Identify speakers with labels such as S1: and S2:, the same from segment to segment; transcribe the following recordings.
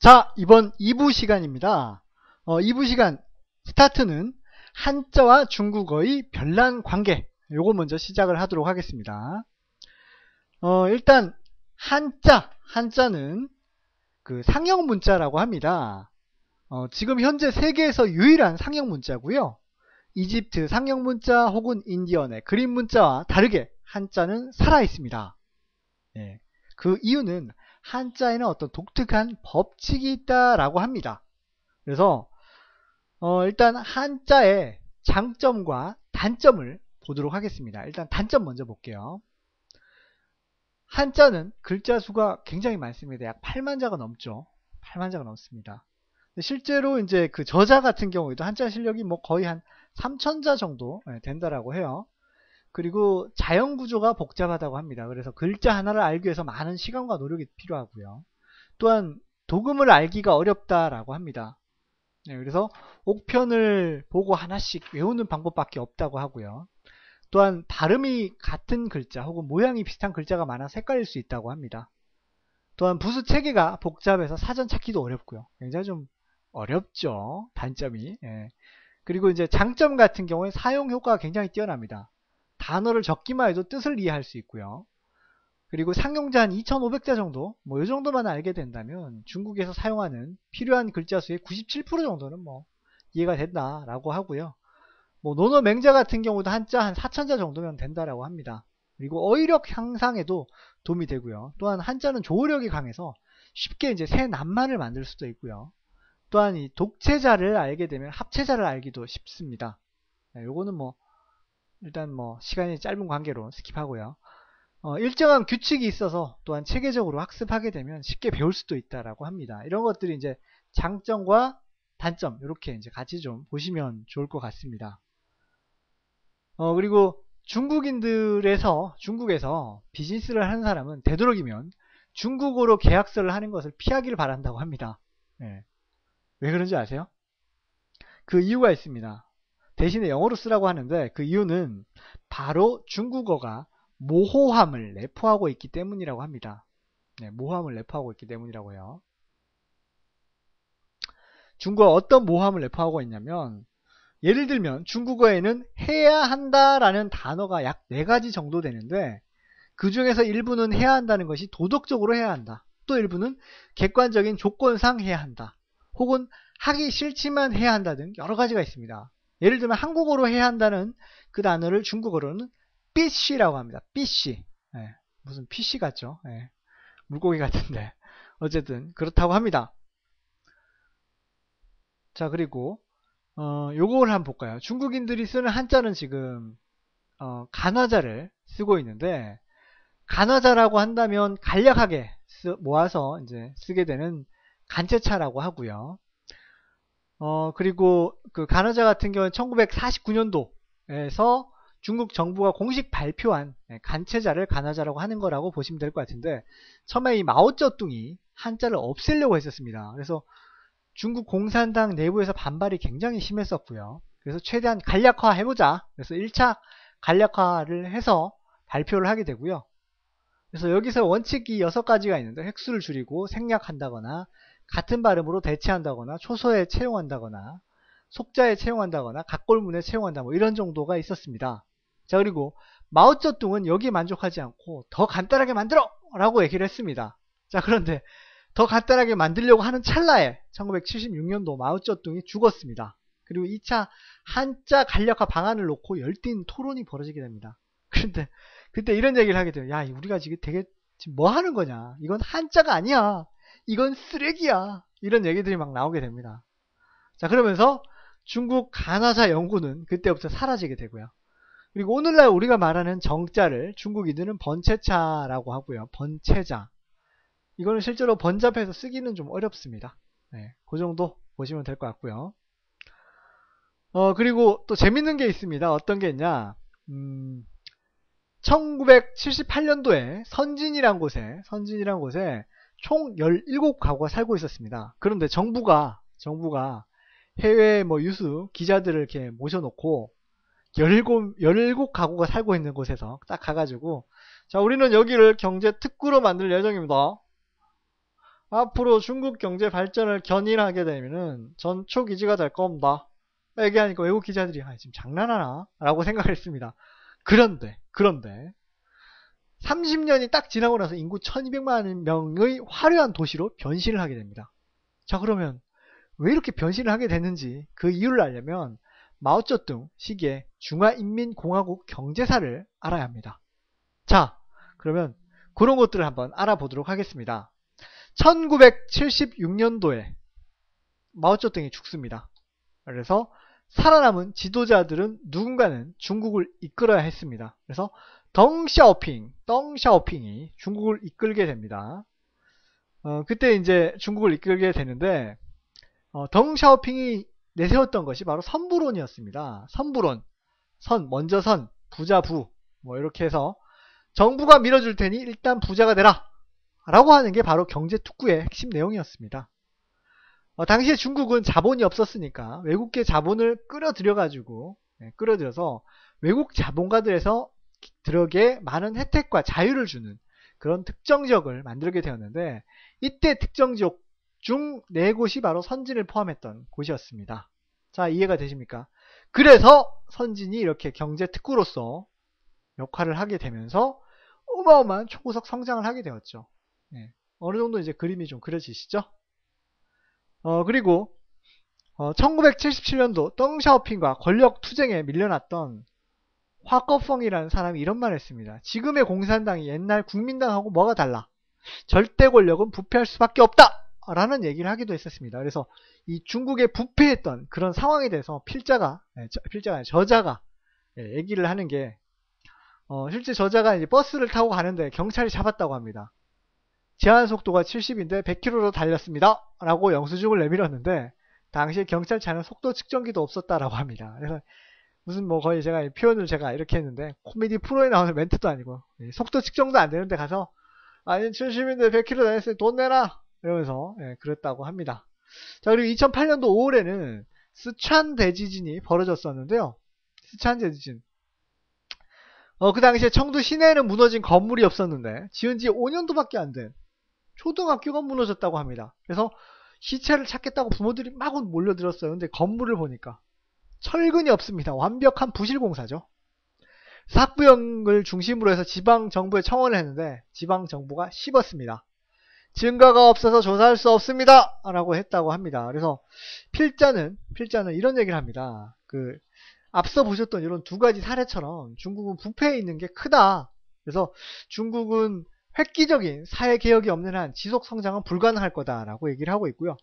S1: 자, 이번 2부 시간입니다. 2부 시간 스타트는 한자와 중국어의 별난 관계, 요거 먼저 시작을 하도록 하겠습니다. 일단 한자는 그 상형 문자라고 합니다. 지금 현재 세계에서 유일한 상형 문자고요. 이집트 상형 문자 혹은 인디언의 그림 문자와 다르게 한자는 살아 있습니다. 예, 그 이유는 한자에는 어떤 독특한 법칙이 있다라고 합니다. 그래서 일단 한자의 장점과 단점을 보도록 하겠습니다. 일단 단점 먼저 볼게요. 한자는 글자 수가 굉장히 많습니다. 약 8만 자가 넘죠. 8만 자가 넘습니다. 실제로 이제 그 저자 같은 경우에도 한자 실력이 뭐 거의 한 3,000자 정도 된다라고 해요. 그리고 자연 구조가 복잡하다고 합니다. 그래서 글자 하나를 알기 위해서 많은 시간과 노력이 필요하고요. 또한 도금을 알기가 어렵다라고 합니다. 그래서 옥편을 보고 하나씩 외우는 방법밖에 없다고 하고요. 또한 발음이 같은 글자 혹은 모양이 비슷한 글자가 많아서 헷갈릴 수 있다고 합니다. 또한 부수 체계가 복잡해서 사전 찾기도 어렵고요. 굉장히 좀 어렵죠. 단점이. 그리고 이제 장점 같은 경우에 사용 효과가 굉장히 뛰어납니다. 단어를 적기만 해도 뜻을 이해할 수 있고요. 그리고 상용자 한 2,500자 정도, 뭐 이 정도만 알게 된다면 중국에서 사용하는 필요한 글자 수의 97% 정도는 뭐 이해가 된다라고 하고요. 뭐 논어 맹자 같은 경우도 한자 한 4,000자 정도면 된다라고 합니다. 그리고 어휘력 향상에도 도움이 되고요. 또한 한자는 조어력이 강해서 쉽게 이제 새 낱말을 만들 수도 있고요. 또한 이 독체자를 알게 되면 합체자를 알기도 쉽습니다. 요거는 뭐 일단 뭐 시간이 짧은 관계로 스킵하고요. 일정한 규칙이 있어서 또한 체계적으로 학습하게 되면 쉽게 배울 수도 있다라고 합니다. 이런 것들이 이제 장점과 단점 이렇게 이제 같이 좀 보시면 좋을 것 같습니다. 그리고 중국에서 비즈니스를 하는 사람은 되도록이면 중국어로 계약서를 하는 것을 피하기를 바란다고 합니다. 왜 그런지 아세요? 그 이유가 있습니다. 대신에 영어로 쓰라고 하는데 그 이유는 바로 중국어가 모호함을 내포하고 있기 때문이라고 합니다. 모호함을 내포하고 있기 때문이라고 해요. 중국어가 어떤 모호함을 내포하고 있냐면 예를 들면 중국어에는 해야 한다라는 단어가 약 4가지 정도 되는데 그 중에서 일부는 해야 한다는 것이 도덕적으로 해야 한다. 또 일부는 객관적인 조건상 해야 한다. 혹은 하기 싫지만 해야 한다 등 여러 가지가 있습니다. 예를 들면 한국어로 해야 한다는 그 단어를 중국어로는 삐씨라고 합니다. 삐씨. 무슨 피씨 같죠? 물고기 같은데. 어쨌든 그렇다고 합니다. 자, 그리고 요걸 한번 볼까요? 중국인들이 쓰는 한자는 지금 간화자를 쓰고 있는데 간화자라고 한다면 간략하게 모아서 이제 쓰게 되는 간체차라고 하고요. 그리고 그 간화자 같은 경우는 1949년도에서 중국 정부가 공식 발표한 간체자를 간화자라고 하는 거라고 보시면 될 것 같은데 처음에 이 마오쩌둥이 한자를 없애려고 했었습니다. 그래서 중국 공산당 내부에서 반발이 굉장히 심했었고요. 그래서 최대한 간략화 해보자. 그래서 1차 간략화를 해서 발표를 하게 되고요. 그래서 여기서 원칙이 6가지가 있는데 획수를 줄이고 생략한다거나 같은 발음으로 대체한다거나 초소에 채용한다거나 속자에 채용한다거나 각골문에 채용한다 뭐 이런 정도가 있었습니다. 자, 그리고 마오쩌둥은 여기에 만족하지 않고 더 간단하게 만들어! 라고 얘기를 했습니다. 자, 그런데 더 간단하게 만들려고 하는 찰나에 1976년도 마오쩌둥이 죽었습니다. 그리고 2차 한자 간략화 방안을 놓고 열띤 토론이 벌어지게 됩니다. 그런데 그때 이런 얘기를 하게 돼요. 야, 우리가 지금 뭐 하는 거냐? 이건 한자가 아니야. 이건 쓰레기야. 이런 얘기들이 막 나오게 됩니다. 자, 그러면서 중국 간화자 연구는 그때부터 사라지게 되고요. 그리고 오늘날 우리가 말하는 정자를 중국인들은 번체차라고 하고요. 번체자. 이거는 실제로 번잡해서 쓰기는 좀 어렵습니다. 그 정도 보시면 될 것 같고요. 그리고 또 재밌는 게 있습니다. 어떤 게 있냐? 1978년도에 선진이란 곳에 총 17가구가 살고 있었습니다. 그런데 정부가 해외 뭐 유수 기자들을 이렇게 모셔놓고 17가구가 살고 있는 곳에서 딱 가가지고 자, 우리는 여기를 경제 특구로 만들 예정입니다. 앞으로 중국 경제 발전을 견인하게 되면은 전초 기지가 될 겁니다. 얘기하니까 외국 기자들이 지금 장난하나? 라고 생각했습니다. 그런데 30년이 딱 지나고 나서 인구 1200만 명의 화려한 도시로 변신을 하게 됩니다. 자, 그러면 왜 이렇게 변신을 하게 됐는지 그 이유를 알려면 마오쩌둥 시기의 중화인민공화국 경제사를 알아야 합니다. 자, 그러면 그런 것들을 한번 알아보도록 하겠습니다. 1976년도에 마오쩌둥이 죽습니다. 그래서 살아남은 지도자들은 누군가는 중국을 이끌어야 했습니다. 그래서 덩샤오핑이 중국을 이끌게 됩니다. 그때 이제 중국을 이끌게 되는데 덩샤오핑이 내세웠던 것이 바로 선부론이었습니다. 선부론, 먼저 부자 부, 뭐 이렇게 해서 정부가 밀어줄 테니 일단 부자가 되라 라고 하는 게 바로 경제특구의 핵심 내용이었습니다. 당시에 중국은 자본이 없었으니까 외국계 자본을 끌어들여서 외국 자본가들에서 들에게 많은 혜택과 자유를 주는 그런 특정 지역을 만들게 되었는데, 이때 특정 지역 중 4곳이 바로 선진을 포함했던 곳이었습니다. 자, 이해가 되십니까? 그래서 선진이 이렇게 경제 특구로서 역할을 하게 되면서 어마어마한 초고속 성장을 하게 되었죠. 네. 어느 정도 이제 그림이 좀 그려지시죠? 그리고 1977년도 덩샤오핑과 권력 투쟁에 밀려났던 화꺼펑이라는 사람이 이런 말을 했습니다. 지금의 공산당이 옛날 국민당하고 뭐가 달라? 절대 권력은 부패할 수밖에 없다! 라는 얘기를 하기도 했었습니다. 그래서 이 중국에 부패했던 그런 상황에 대해서 저자가 얘기를 하는 게, 실제 저자가 이제 버스를 타고 가는데 경찰이 잡았다고 합니다. 제한 속도가 70인데 100km로 달렸습니다. 라고 영수증을 내밀었는데, 당시에 경찰차는 속도 측정기도 없었다라고 합니다. 그래서 무슨 뭐 거의 제가 표현을 제가 이렇게 했는데, 코미디 프로에 나오는 멘트도 아니고, 속도 측정도 안 되는데 가서, 아니 70인데 100km 다녔으니 돈 내놔! 이러면서 그랬다고 합니다. 자, 그리고 2008년도 5월에는 스촨 대지진이 벌어졌었는데요. 스촨 대지진. 그 당시에 청두 시내에는 무너진 건물이 없었는데, 지은 지 5년도밖에 안 된 초등학교가 무너졌다고 합니다. 그래서 시체를 찾겠다고 부모들이 막 몰려들었어요. 근데 건물을 보니까 철근이 없습니다. 완벽한 부실공사죠. 사학부형을 중심으로 해서 지방정부에 청원을 했는데 지방정부가 씹었습니다. 증거가 없어서 조사할 수 없습니다. 라고 했다고 합니다. 그래서 필자는 이런 얘기를 합니다. 앞서 보셨던 이런 두 가지 사례처럼 중국은 부패해 있는 게 크다. 그래서 중국은 획기적인 사회개혁이 없는 한 지속성장은 불가능할 거다라고 얘기를 하고 있고요.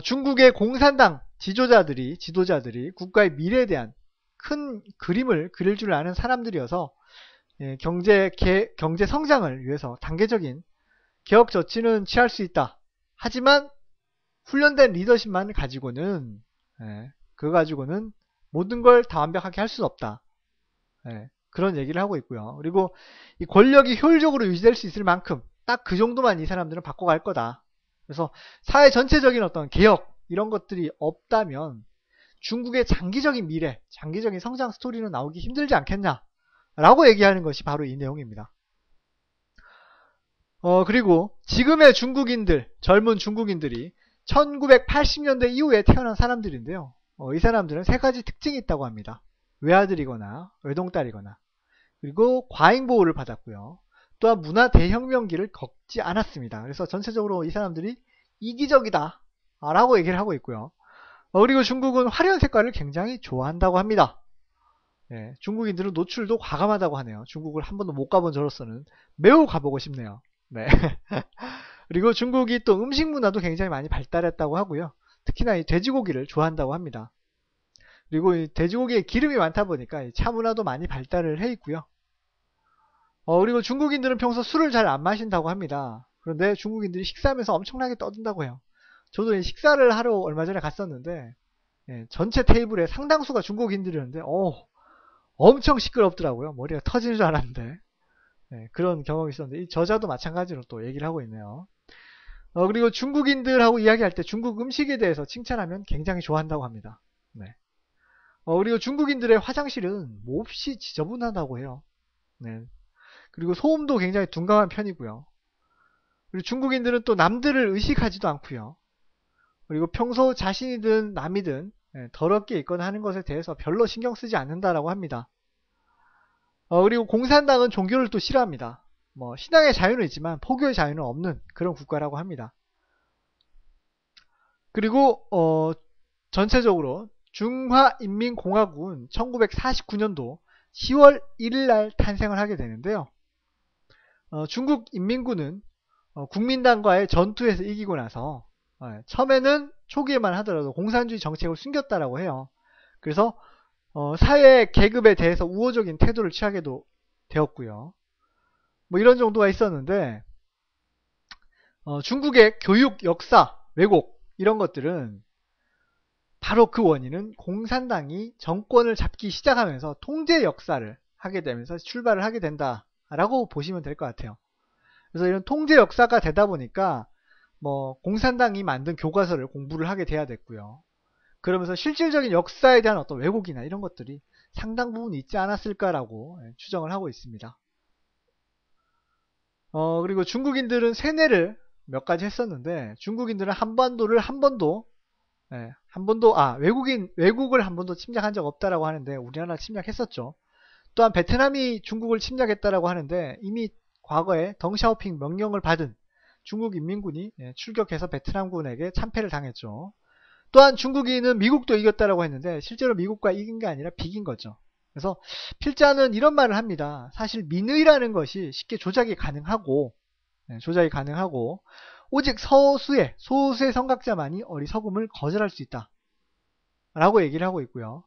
S1: 중국의 공산당 지도자들이 국가의 미래에 대한 큰 그림을 그릴 줄 아는 사람들이어서 경제 성장을 위해서 단계적인 개혁 조치는 취할 수 있다. 하지만 훈련된 리더십만 가지고는 모든 걸 다 완벽하게 할 수는 없다. 그런 얘기를 하고 있고요. 그리고 이 권력이 효율적으로 유지될 수 있을 만큼 딱 그 정도만 이 사람들은 바꿔갈 거다. 그래서 사회 전체적인 어떤 개혁 이런 것들이 없다면 중국의 장기적인 미래, 장기적인 성장 스토리는 나오기 힘들지 않겠냐 라고 얘기하는 것이 바로 이 내용입니다. 그리고 지금의 젊은 중국인들이 1980년대 이후에 태어난 사람들인데요. 이 사람들은 3가지 특징이 있다고 합니다. 외아들이거나 외동딸이거나, 그리고 과잉보호를 받았고요. 또한 문화 대혁명기를 겪지 않았습니다. 그래서 전체적으로 이 사람들이 이기적이다 라고 얘기를 하고 있고요. 그리고 중국은 화려한 색깔을 굉장히 좋아한다고 합니다. 중국인들은 노출도 과감하다고 하네요. 중국을 한 번도 못 가본 저로서는 매우 가보고 싶네요. 그리고 중국이 또 음식 문화도 굉장히 많이 발달했다고 하고요. 특히나 이 돼지고기를 좋아한다고 합니다. 그리고 이 돼지고기에 기름이 많다 보니까 이 차 문화도 많이 발달을 해 있고요. 그리고 중국인들은 평소 술을 잘 안 마신다고 합니다. 그런데 중국인들이 식사하면서 엄청나게 떠든다고 해요. 저도 이 식사를 하러 얼마 전에 갔었는데 전체 테이블에 상당수가 중국인들이었는데 엄청 시끄럽더라고요. 머리가 터지는 줄 알았는데 그런 경험이 있었는데, 이 저자도 마찬가지로 또 얘기를 하고 있네요. 그리고 중국인들하고 이야기할 때 중국 음식에 대해서 칭찬하면 굉장히 좋아한다고 합니다. 그리고 중국인들의 화장실은 몹시 지저분하다고 해요. 그리고 소음도 굉장히 둔감한 편이고요. 그리고 중국인들은 또 남들을 의식하지도 않고요. 그리고 평소 자신이든 남이든 더럽게 있거나 하는 것에 대해서 별로 신경 쓰지 않는다라고 합니다. 그리고 공산당은 종교를 또 싫어합니다. 뭐 신앙의 자유는 있지만 포교의 자유는 없는 그런 국가라고 합니다. 그리고 전체적으로 중화인민공화국은 1949년도 10월 1일 날 탄생을 하게 되는데요. 중국 인민군은 국민당과의 전투에서 이기고 나서 처음에는 초기에만 하더라도 공산주의 정책을 숨겼다라고 해요. 그래서 사회 계급에 대해서 우호적인 태도를 취하게도 되었고요. 뭐 이런 정도가 있었는데 중국의 교육, 역사, 왜곡 이런 것들은 바로 그 원인은 공산당이 정권을 잡기 시작하면서 통제 역사를 하게 되면서 출발을 하게 된다라고 보시면 될 것 같아요. 그래서 이런 통제 역사가 되다 보니까 뭐 공산당이 만든 교과서를 공부를 하게 돼야 됐고요. 그러면서 실질적인 역사에 대한 어떤 왜곡이나 이런 것들이 상당 부분 있지 않았을까라고 추정을 하고 있습니다. 그리고 중국인들은 세뇌를 몇 가지 했었는데 중국인들은 한반도를 외국을 한 번도 침략한 적 없다라고 하는데 우리나라 침략했었죠. 또한 베트남이 중국을 침략했다라고 하는데 이미 과거에 덩샤오핑 명령을 받은 중국 인민군이 출격해서 베트남군에게 참패를 당했죠. 또한 중국인은 미국도 이겼다라고 했는데 실제로 미국과 이긴 게 아니라 비긴 거죠. 그래서 필자는 이런 말을 합니다. 사실 민의라는 것이 쉽게 조작이 가능하고 오직 소수의 선각자만이 어리석음을 거절할 수 있다 라고 얘기를 하고 있고요.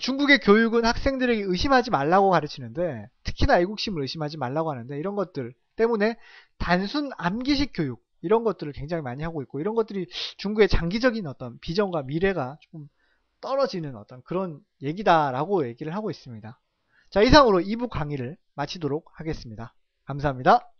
S1: 중국의 교육은 학생들에게 의심하지 말라고 가르치는데 특히나 애국심을 의심하지 말라고 하는데 이런 것들 때문에 단순 암기식 교육 이런 것들을 굉장히 많이 하고 있고 이런 것들이 중국의 장기적인 어떤 비전과 미래가 조금 떨어지는 어떤 그런 얘기다라고 얘기를 하고 있습니다. 자, 이상으로 2부 강의를 마치도록 하겠습니다. 감사합니다.